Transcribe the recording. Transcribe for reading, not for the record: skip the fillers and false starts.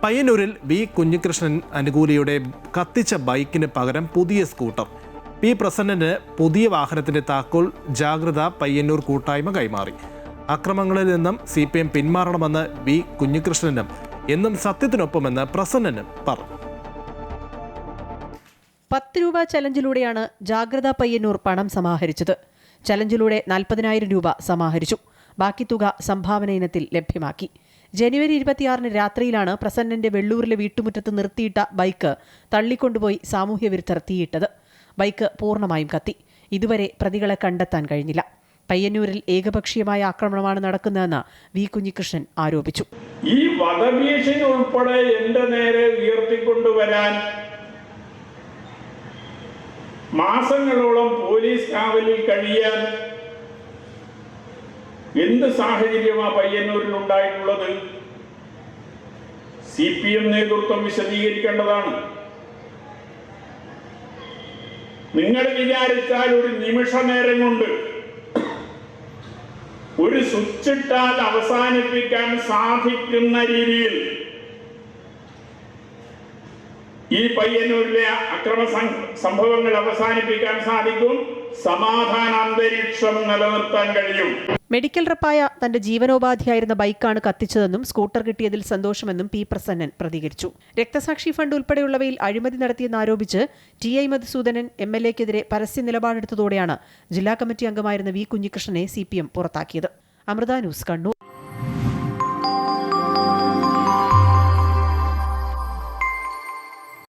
പയ്യന്നൂരിൽ വി കുഞ്ഞികൃഷ്ണൻ അനുകൂലിയുടെ കത്തിച്ച ബൈക്കിന് പകരം പുതിയ സ്കൂട്ടർ. പി പ്രസന്നന് പുതിയ വാഹനത്തിന്റെ താക്കോൽ ജാഗ്രത പയ്യന്നൂർ കൂട്ടായ്മ കൈമാറി. അക്രമങ്ങളിൽ നിന്നും CPM പിന്മാറണമെന്ന് വി കുഞ്ഞികൃഷ്ണനും എന്നും സത്യത്തിനൊപ്പമെന്ന് പ്രസന്നനും പറഞ്ഞു. 10 രൂപ ചലഞ്ചിലൂടെയാണ് ജാഗ്രത പയ്യന്നൂർ പണം സമാഹരിച്ചത്. ചലഞ്ചിലൂടെ 40,000 രൂപ സമാഹരിച്ചു. ബാക്കി തുക സംഭാവന ഇനത്തിൽ ലഭ്യമാക്കി. ജനുവരി 26 രാത്രിയിലാണ് പ്രസന്നന്റെ വെള്ളൂരിലെ വീട്ടുമുറ്റത്ത് നിർത്തിയിട്ട ബൈക്ക് തള്ളിക്കൊണ്ടുപോയി സാമൂഹ്യവിരുദ്ധർ തീയിട്ടത്. ബൈക്ക് പൂർണ്ണമായും കത്തി. ഇതുവരെ പ്രതികളെ കണ്ടെത്താൻ കഴിഞ്ഞില്ല. പയ്യന്നൂരിൽ ഏകപക്ഷീയമായ ആക്രമണമാണ് നടക്കുന്നതെന്ന് വി കുഞ്ഞികൃഷ്ണൻ ആരോപിച്ചു. ഈ വധഭീഷണി ഉൾപ്പെടെ എന്റെ നേരെ ഉയർത്തിക്കൊണ്ടുവരാൻ മാസങ്ങളോളം പോലീസ് കാവലിൽ കഴിയാൻ എന്ത് സാഹചര്യമാണ് പയ്യന്നൂരിൽ ഉണ്ടായിട്ടുള്ളത്? CPM നേതൃത്വം വിശദീകരിക്കേണ്ടതാണ്. നിങ്ങൾ വിചാരിച്ചാൽ ഒരു നിമിഷ നേരം കൊണ്ട് ഒരു സ്വിച്ചിട്ടാൽ അവസാനിപ്പിക്കാൻ സാധിക്കുന്ന രീതിയിൽ ഈ പയ്യന്നൂരിലെ അക്രമ സംഭവങ്ങൾ അവസാനിപ്പിക്കാൻ സാധിക്കും. സമാധാന അന്തരീക്ഷം നിലനിർത്താൻ കഴിയും. മെഡിക്കൽ റപ്പായ തന്റെ ജീവനോപാധിയായിരുന്ന ബൈക്കാണ് കത്തിച്ചതെന്നും സ്കൂട്ടർ കിട്ടിയതിൽ സന്തോഷമെന്നും പി പ്രസന്നൻ പ്രതികരിച്ചു. രക്തസാക്ഷി ഫണ്ട് ഉൾപ്പെടെയുള്ളവയിൽ അഴിമതി നടത്തിയെന്നാരോപിച്ച് TI മധുസൂദനൻ MLA-ക്കെതിരെ പരസ്യ നിലപാടെടുത്തതോടെയാണ് ജില്ലാ കമ്മിറ്റി അംഗമായിരുന്ന വി കുഞ്ഞികൃഷ്ണനെ CPM പുറത്താക്കിയത്. അമൃത ന്യൂസ്, കണ്ണൂർ.